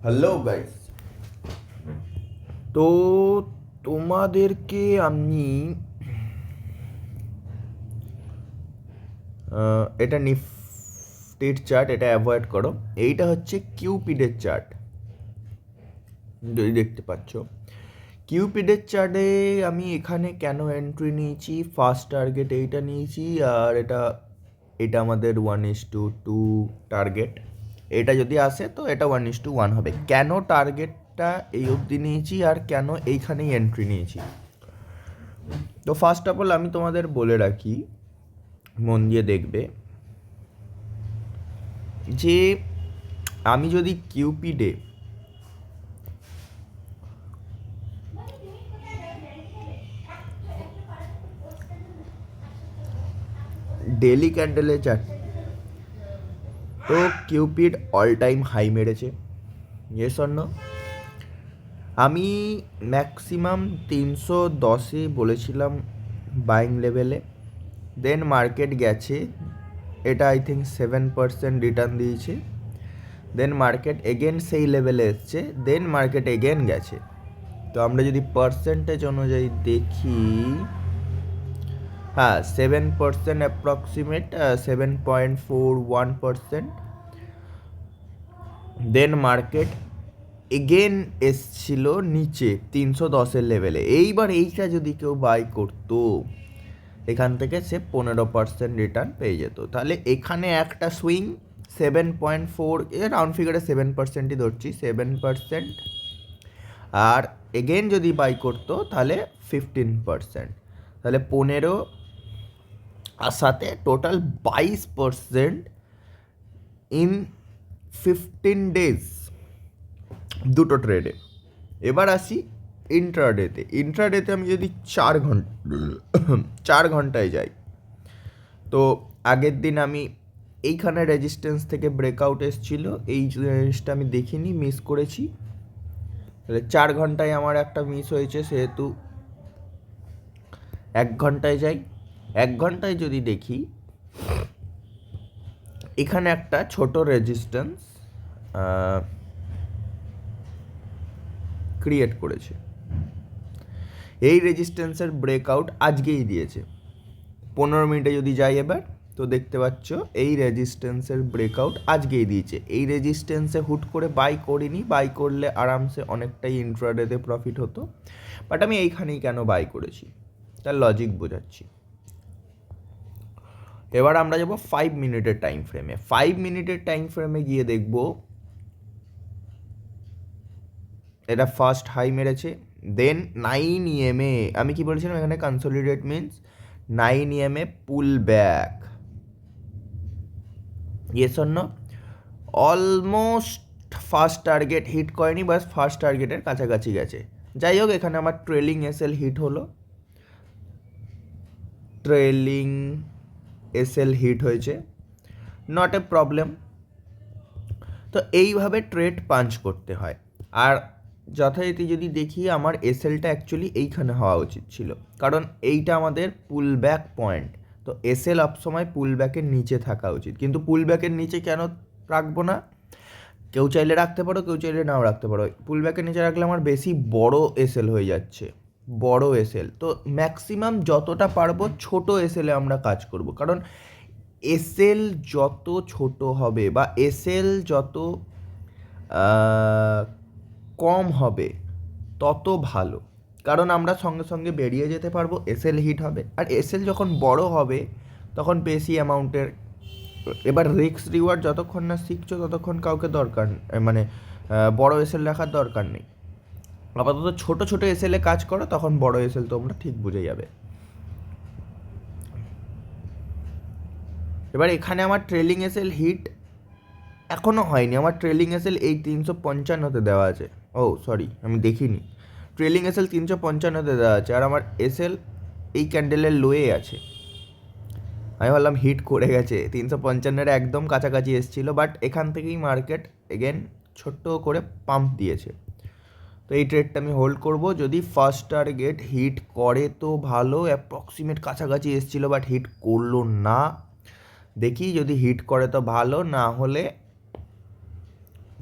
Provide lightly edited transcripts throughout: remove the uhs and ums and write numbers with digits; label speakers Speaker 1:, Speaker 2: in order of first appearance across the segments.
Speaker 1: Hello guys. তো তোমাদেরকে আমি এটা নিফটির চার্ট, এটা অ্যাভয়েড করো। এইটা হচ্ছে কিউপিডের চার্ট, যদি দেখতে পাচ্ছ। কিউপিডের চার্টে আমি এখানে কেন এন্ট্রি নিয়েছি, ফার্স্ট টার্গেট এইটা নিয়েছি, আর এটা এটা আমাদের 1:2 টার্গেট। এটা যদি আসে তো এটা 1:1 হবে। কেন টার্গেটটা এই অবধি নিয়েছি আর কেন এইখানেই এন্ট্রি নিয়েছি, তো ফার্স্ট অফ অল আমি তোমাদের বলে রাখি, মন দিয়ে দেখবে, যে আমি যদি কিউপিডে ডেলি ক্যান্ডেলে চার্ট, তো কিউপিড অল টাইম হাই মেরেছে, ইয়েস অর নো? আমি ম্যাক্সিমাম 310 বলেছিলাম বাইং লেভেলে, দেন মার্কেট গেছে, এটা আই থিঙ্ক 7% রিটার্ন দিয়েছে, দেন মার্কেট এগেন সেই লেভেলে এসছে, দেন মার্কেট এগেন গেছে। তো আমরা যদি পার্সেন্টেজ অনুযায়ী দেখি, হ্যাঁ 7% অ্যাপ্রক্সিমেট, 7.41%। দেন মার্কেট এগেন এসছিল নিচে 310-এর লেভেলে। এইবার এইটা যদি কেউ বাই করতো, এখান থেকে সে 15% রিটার্ন পেয়ে যেত। তাহলে এখানে একটা সুইং 7.4, রাউন্ড ফিগারে 7%ই ধরছি, 7%, আর এগেন যদি বাই করতো তাহলে 15%, তাহলে 15 আর সাথে টোটাল 22% ইন 15 ডেজ, দুটো ট্রেডে। এবার আসি ইন্ট্রাডেতে। ইন্ট্রাডেতে আমি যদি 4 ঘন্টায় যাই, তো আগের দিন আমি এইখানে রেজিস্ট্যান্স থেকে ব্রেকআউট এসেছিল, এই জিনিসটা আমি দেখিনি, মিস করেছি। তাহলে 4 ঘন্টায় আমার একটা মিস হয়েছে, সেহেতু 1 ঘন্টায় যাই। 1 ঘন্টায় যদি দেখি, এখানে একটা ছোট রেজিস্ট্যান্স ক্রিয়েট করেছে। এই রেজিস্ট্যান্সের ব্রেকআউট আজকেই দিয়েছে। 15 মিনিটে যদি যাই এবার, তো দেখতে পাচ্ছ এই রেজিস্ট্যান্সের ব্রেকআউট আজকেই দিয়েছে। এই রেজিস্ট্যান্সে হুট করে বাই করিনি, বাই করলে আরামসে অনেকটাই ইন্ট্রাডেতে প্রফিট হতো, বাট আমি এইখানেই কেন বাই করেছি তার লজিক বোঝাচ্ছি। এবার আমরা যাব 5 মিনিটের টাইম ফ্রেমে। 5 মিনিটের টাইম ফ্রেমে গিয়ে দেখব, এটা ফার্স্ট হাই মেরেছে, দেন 9 EMA, আমি কি বলেছিলাম এখানে consolidate means 9 EMA pull back, yes or no? Almost first target hit করেনি, বাস ফার্স্ট টার্গেটের কাছাকাছি গেছে। যাই হোক, এখানে আমার ট্রেলিং এসএল হিট হলো, ট্রেলিং এসএল হিট হয়েছে, নট এ প্রবলেম। তো এইভাবে ট্রেড পাঞ্চ করতে হয়। আর যথারীতি যদি দেখি, আমার এসএলটা অ্যাকচুয়ালি এইখানে হওয়া উচিত ছিল, কারণ এইটা আমাদের পুল ব্যাক পয়েন্ট। তো এসএল সবসময় পুল ব্যাকের নিচে থাকা উচিত, কিন্তু পুল ব্যাকের নিচে কেন রাখবো না? কেউ চাইলে রাখতে পারো, কেউ চাইলে নাও রাখতে পারো। পুল ব্যাকের নিচে রাখলে আমার বেশি বড় এসএল হয়ে যাচ্ছে, বড় এসএল। তো ম্যাক্সিমাম যতটা পারবো ছোট এসএলে আমরা কাজ করব, কারণ এসএল যত ছোট হবে বা এসএল যত কম হবে তত ভালো, কারণ আমরা সঙ্গে সঙ্গে বেরিয়ে যেতে পারবো, এসএল হিট হবে। আর এসএল যখন বড় হবে তখন বেশি অ্যামাউন্টের, এবার রিস্ক রিওয়ার্ড যতক্ষণ না শিখছো ততক্ষণ কাউকে দরকার, মানে বড় এসএল রাখার দরকার নেই। আপাতত ছোট ছোট এসএলে কাজ করো, তখন বড় এসএল তোমরা ঠিক বুঝে যাবে। এবার এখানে আমার ট্রেলিং এসএল হিট এখনও হয়নি, আমার ট্রেলিং এসএল এই 355-তে দেওয়া আছে। ও সরি, আমি দেখিনি, ট্রেলিং এসএল 355-তে দেওয়া আছে, আর আমার এসএল এই ক্যান্ডেলের লোয়ে আছে। আমি ভাবলাম হিট করে গেছে, 355-এর একদম কাছাকাছি এসেছিলো, বাট এখান থেকেই মার্কেট এগেন ছোট্ট করে পাম্প দিয়েছে। তো এই ট্রেডটা আমি হোল্ড করব। যদি ফার্স্ট টার্গেট হিট করে তো ভালো, অ্যাপ্রক্সিমেট কাছাকাছি এসেছিলো বাট হিট করলো না। দেখি যদি হিট করে তো ভালো, না হলে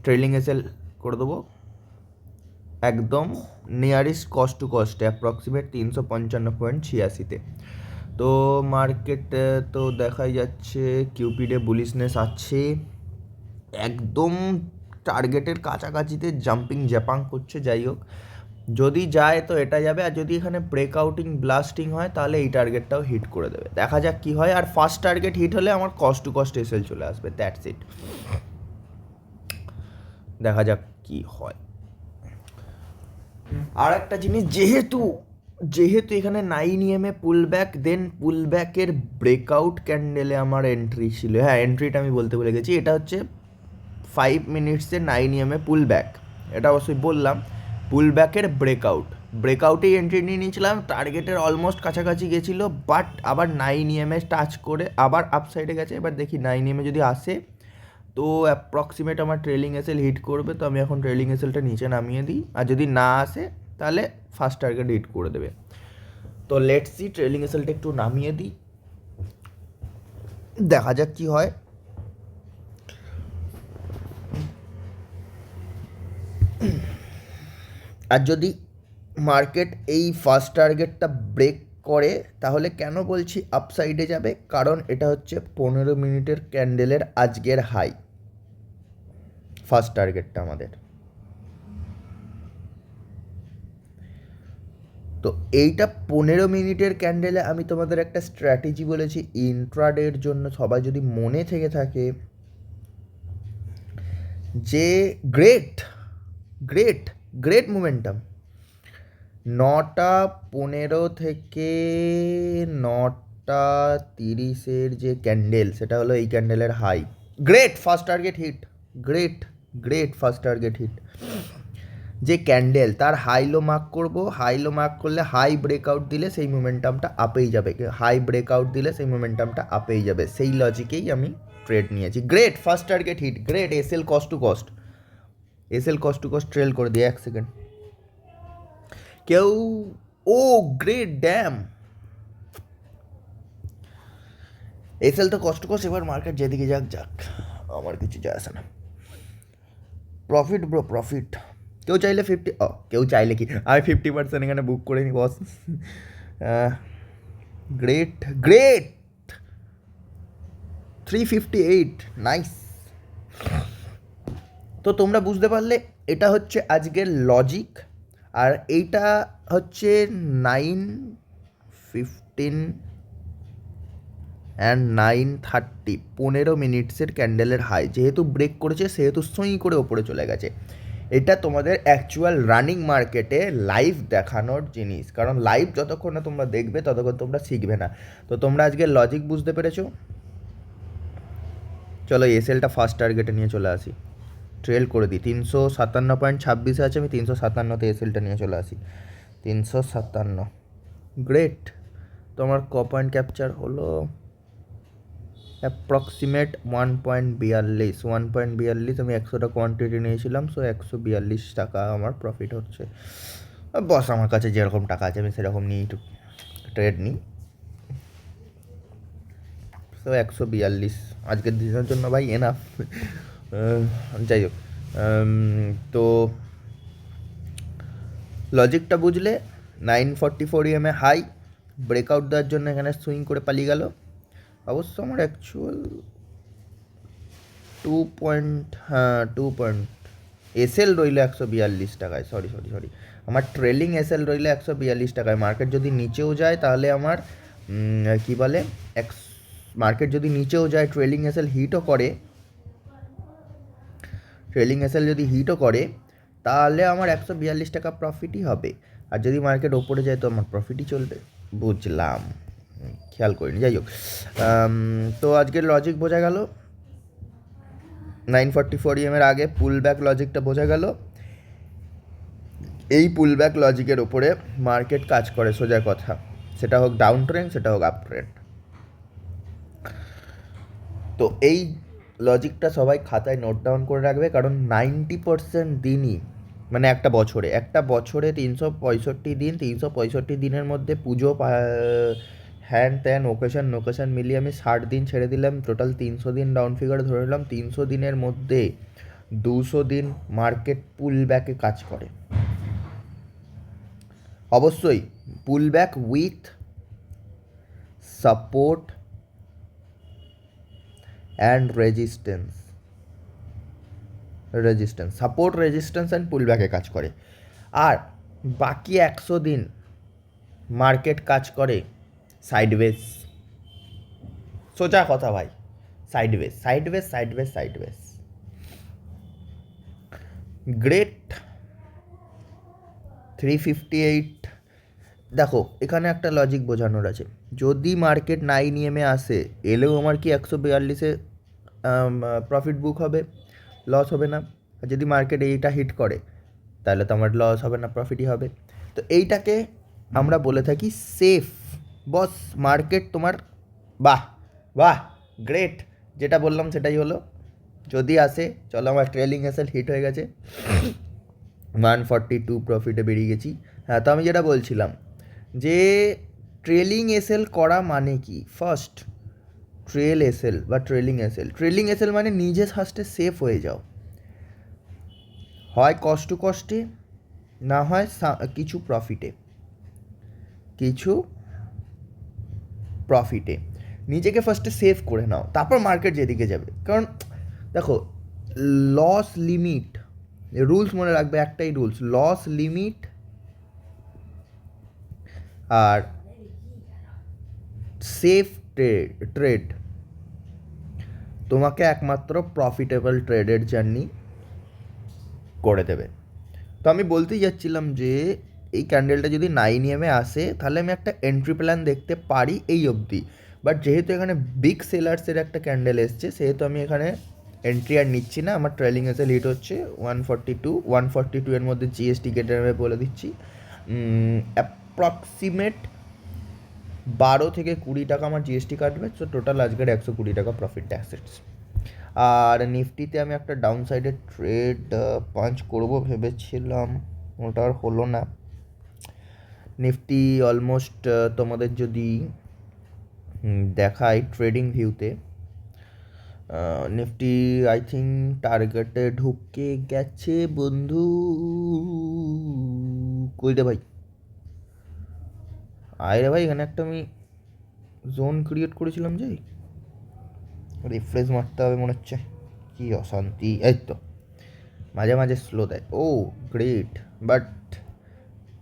Speaker 1: ট্রেলিং এসএল করে দেবো একদম নিয়ারেস্ট কস্ট টু কস্টে, অ্যাপ্রক্সিমেট 355.86-তে। তো মার্কেট তো দেখাই যাচ্ছে কিউপিডে বুলিশনেস আছে, একদম টার্গেটের কাছাকাছিতে জাম্পিং জ্যাপাং করছে। যাই হোক, যদি যায় তো এটা যাবে, আর যদি এখানে ব্রেকআউটিং ব্লাস্টিং হয় তাহলে এই টার্গেটটাও হিট করে দেবে। দেখা যাক কি হয়। আর ফার্স্ট টার্গেট হিট হলে আমার কস্ট টু কস্ট এসএল চলে আসবে, দ্যাটস ইট। দেখা যাক কি হয়। আর একটা জিনিস, যেহেতু এখানে 9 EM পুল ব্যাক, দেন পুল ব্যাকের ব্রেকআউট ক্যান্ডেলে আমার এন্ট্রি ছিল। হ্যাঁ, এন্ট্রিটা আমি বলতে ভুলে গেছি, এটা হচ্ছে 5 মিনিটসে 9 EM পুল ব্যাক, এটা অবশ্যই বললাম। পুল ব্যাকের ব্রেকআউটেই এন্ট্রি নিয়ে নিয়েছিলাম, টার্গেটের অলমোস্ট কাছাকাছি গেছিলো, বাট আবার 9 EM টাচ করে আবার আপসাইডে গেছে। এবার দেখি 9 EM যদি আসে তো অ্যাপ্রক্সিমেট আমার ট্রেলিং এসএল হিট করবে, তো আমি এখন ট্রেলিং এসএলটা নিচে নামিয়ে দিই। আর যদি না আসে তাহলে ফার্স্ট টার্গেট হিট করে দেবে। তো লেটস সি, ট্রেলিং এসএলটা একটু নামিয়ে দিই, দেখা যাক কি হয়। আর যদি মার্কেট এই ফার্স্ট টার্গেটটা ব্রেক করে, তাহলে কেন বলছি আপসাইডে যাবে, কারণ এটা হচ্ছে 15 মিনিটের ক্যান্ডেলের আজকের হাই, ফার্স্ট টার্গেটটা আমাদের। তো এইটা 15 মিনিটের ক্যান্ডেলে আমি তোমাদের একটা স্ট্র্যাটেজি বলেছি ইন্ট্রাডের জন্য, সবাই যদি মনে থেকে থাকে, যে গ্রেট গ্রেট গ্রেট মোমেন্টাম 9:15 থেকে 9:30 যে ক্যান্ডেল, সেটা হলো এই ক্যান্ডেলের high. Great first target hit, great first target hit. যে ক্যান্ডেল তার হাইলো মার্ক করব, হাইলো মার্ক করলে হাই ব্রেকআউট দিলে সেই মোমেন্টামটা আপেই যাবে, হাই ব্রেকআউট দিলে সেই মোমেন্টামটা আপেই যাবে, সেই লজিকেই আমি ট্রেড নিয়েছি। Great first target hit, great SL cost to cost, SL cost to cost trail করে দিয়ে 1 সেকেন্ড কেউ। ও গ্রেট ড্যাম, এসএল তো কষ্ট কষ্ট, এবার মার্কেট যেদিকে যাক যাক, আমার কিছু যায় আসে না। Profit bro, profit. কেউ চাইলে 50, কেউ চাইলে কি, আমি 50% এখানে বুক করে নি বস। Great 358, nice. তো তোমরা বুঝতে পারলে এটা হচ্ছে আজকের লজিক। আর এইটা হচ্ছে 9:15 অ্যান্ড 9:30, 15 মিনিটসের ক্যান্ডেলের হাই, যেহেতু ব্রেক করেছে সেহেতু সুই করে ওপরে চলে গেছে। এটা তোমাদের অ্যাকচুয়াল রানিং মার্কেটে লাইভ দেখানোর জিনিস, কারণ লাইভ যতক্ষণ না তোমরা দেখবে ততক্ষণ তোমরা শিখবে না। তো তোমরা আজকে লজিক বুঝতে পেরেছো। চলো এসএলটা ফার্স্ট টার্গেটে নিয়ে চলে আসি, ট্রেল করে দিই। 357.26 আছে, আমি 357তে এসএলটা নিয়ে চলে আসি। 357, গ্রেট। তোমার পয়েন্ট ক্যাপচার হলো অ্যাপ্রক্সিমেট 1.42, আমি 100টা কোয়ান্টিটি নিয়েছিলাম, সো 142 টাকা আমার প্রফিট হচ্ছে। বস আমার কাছে যেরকম টাকা আছে আমি সেরকম নিয়েই ট্রেড নিই। সো 142 আজকের দিনের জন্য ভাই এনাফ। যাই হোক, তো লজিকটা বুঝলে। 944 EM হাই ব্রেকআউট দেওয়ার জন্য এখানে সুইং করে পালিয়ে গেল। অবশ্য আমার অ্যাকচুয়াল 2 পয়েন্ট এসএল রইল 142 টাকায়, সরি, আমার ট্রেলিং এসএল রইল 142 টাকায়। মার্কেট যদি নিচেও যায় তাহলে আমার কি বলে, মার্কেট যদি নিচেও যায়, ট্রেলিং এসএল হিটও করে, তাহলে আমার 142 টাকা প্রফিটই হবে। আর যদি মার্কেট ওপরে যায় তো আমার প্রফিটই চলবে। বুঝলাম, খেয়াল করিনি। যাই হোক, তো আজকের লজিক বোঝা গেল। 944 EM আগে পুল ব্যাক লজিকটা বোঝা গেল। এই পুল ব্যাক লজিকের ওপরে মার্কেট কাজ করে, সোজা কথা, সেটা হোক ডাউন ট্রেন্ড, সেটা হোক আপ ট্রেন্ড। তো এই লজিকটা সবাই খাতায় নোট ডাউন করে রাখবে, কারণ 90% দিনই, মানে একটা বছরে 365 দিন, 365 দিনের মধ্যে পুজো হ্যান ত্যান ওকেশন মিলিয়ে আমি 60 দিন ছেড়ে দিলাম, টোটাল 300 দিন ডাউন ফিগার ধরে নিলাম। 300 দিনের মধ্যে 200 দিন মার্কেট পুল ব্যাকে কাজ করে, অবশ্যই পুল back with support and resistance support resistance and পুল ব্যাকে কাজ করে। আর বাকি 100 দিন মার্কেট কাজ করে সাইডওয়েজ, সোজা কথা ভাই, সাইডওয়েজ। গ্রেট 358, দেখো এখানে একটা লজিক বোঝানোর আছে। যদি মার্কেট 9 EM আসে, এলেও আমার কি 142-এ প্রফিট বুক হবে, লস হবে না। আর যদি মার্কেট এইটা হিট করে তাহলে তো আমার লস হবে না, প্রফিটই হবে। তো এইটাকে আমরা বলে থাকি সেফ। বস মার্কেট তোমার বাহ বাহ গ্রেট, যেটা বললাম সেটাই হলো। যদি আসে, চলো আমার ট্রেলিং এসএল হিট হয়ে গেছে, 142 প্রফিটে বেরিয়ে গেছি। হ্যাঁ, তো আমি যেটা বলছিলাম যে ট্রেলিং এসএল করা মানে কি, ফার্স্ট ট্রেলিং এসএল মানে নিজে ফার্স্টে সেফ হয়ে যাও, হয় কষ্ট কষ্টে, না হয় কিছু প্রফিটে নিজেকে ফার্স্টে সেভ করে নাও, তারপর মার্কেট যেদিকে যাবে। কারণ দেখো, লস লিমিট, রুলস মনে রাখবে, একটাই রুলস, লস লিমিট আর সেফ ট্রেড তোমাকে একমাত্র প্রফিটেবল ট্রেডের জার্নি করে দেবে। তো আমি বলতেই যাচ্ছিলাম যে এই ক্যান্ডেলটা যদি 9 EM আসে তাহলে আমি একটা এন্ট্রি প্ল্যান দেখতে পারি এই অবধি। বাট যেহেতু এখানে বিগ সেলার্সের একটা ক্যান্ডেল এসছে, সেহেতু আমি এখানে এন্ট্রি আর নিচ্ছি না। আমার ট্রেলিং এসএল হিট হচ্ছে 142 এর মধ্যে জিএসটি কেটে নেবে বলে দিচ্ছি। অ্যাপ্রক্সিমেট 12 থেকে 20 টাকা আমার জিএসটি কাটবে, সো টোটাল আজকের 120 টাকা প্রফিট ট্যাক্সেস। আর নিফটিতে আমি একটা ডাউন সাইডে ট্রেড পাঞ্চ করব ভেবেছিলাম, ওটা আর হলো না। নিফটি অলমোস্ট তোমাদের যদি দেখাই ট্রেডিং ভিউতে, নিফটি আই থিঙ্ক টার্গেটে ঢুকে গেছে বন্ধু। কই রে ভাই, আয় রে ভাই, এখানে একটা আমি জোন ক্রিয়েট করেছিলাম, যে রিফ্রেশ মারতে হবে মনে হচ্ছে, কি অশান্তি। এই তো মাঝে মাঝে স্লো দেয়, ও গ্রেট। বাট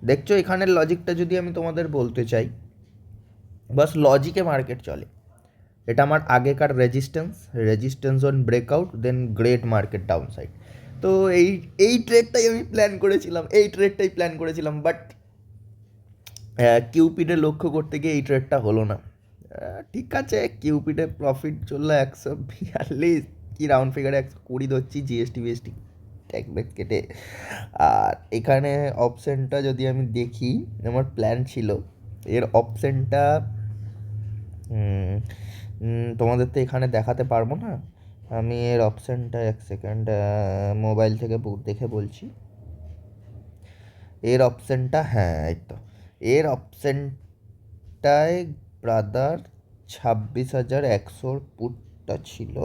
Speaker 1: দেখছো এখানের লজিকটা যদি আমি তোমাদের বলতে চাই, বাস লজিকে মার্কেট চলে। এটা আমার আগেকার resistance on breakout, then great market down side. তো এই ট্রেডটাই আমি প্ল্যান করেছিলাম, বাট কিউপিডে লক্ষ্য করতে গিয়ে এই ট্রেডটা হলো না। ঠিক আছে, কিউপিডে প্রফিট চললো 142, কি রাউন্ড ফিগারে 120 ধরছি, জিএসটি বিএসটি ট্যাক্স ব্যাক কেটে। আর এখানে অপশানটা যদি আমি দেখি, আমার প্ল্যান ছিল এর অপশানটা তোমাদের তো এখানে দেখাতে পারবো না, আমি এর অপশানটা 1 সেকেন্ড মোবাইল থেকে দেখে বলছি। এর অপশানটা, হ্যাঁ এই তো, এর অপশানটায় ব্রাদার 26,100 পুটটা ছিল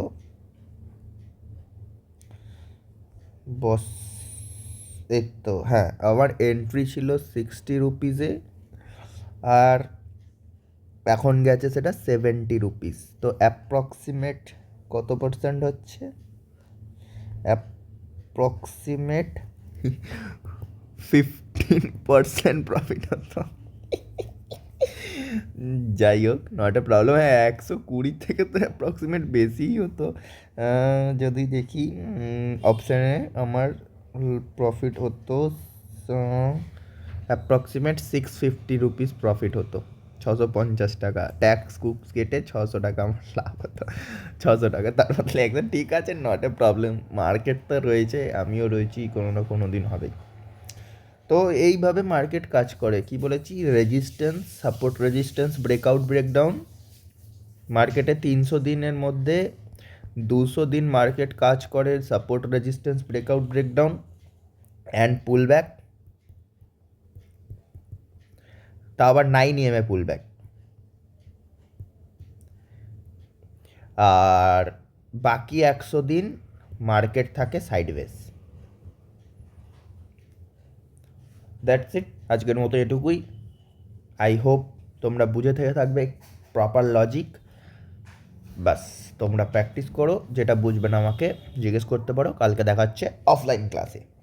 Speaker 1: বস। এই তো হ্যাঁ, আমার এন্ট্রি ছিল 60 রুপিসে, আর এখন গেছে সেটা 70 রুপিস। তো অ্যাপ্রক্সিমেট কত পার্সেন্ট হচ্ছে, অ্যাপ্রক্সিমেট 15% প্রফিট হতো। যাই হোক, নট এ প্রবলেম। হ্যাঁ, 120 থেকে তো অ্যাপ্রক্সিমেট বেশিই হতো। যদি দেখি অপশানে আমার প্রফিট হতো অ্যাপ্রক্সিমেট 650 রুপিস প্রফিট হতো, 650 টাকা ট্যাক্স কুক্স কেটে 600 টাকা আমার লাভ হতো। 600 টাকা, তার মধ্যে একদম ঠিক আছে, নট এ প্রবলেম। মার্কেট তো রয়েছে, আমিও রয়েছি, কোনো না কোনো দিন হবেই। তো এইভাবে মার্কেট কাজ করে, কি বলেছি, সাপোর্ট রেজিস্ট্যান্স, ব্রেকআউট ব্রেকডাউন। মার্কেটে 300 দিনের মধ্যে 200 দিন মার্কেট কাজ করে support resistance, breakout breakdown and pool back, তা আবার 9 EM পুল ব্যাক। আর বাকি 100 দিন মার্কেট থাকে সাইডওয়েজ। দ্যাটস ইট, আজকের মতো এটুকুই। আই হোপ তোমরা বুঝে থেকে থাকবে প্রপার লজিক। বাস তোমরা প্র্যাকটিস করো, যেটা বুঝবে না আমাকে জিজ্ঞেস করতে পারো, কালকে দেখা হচ্ছে অফলাইন ক্লাসে।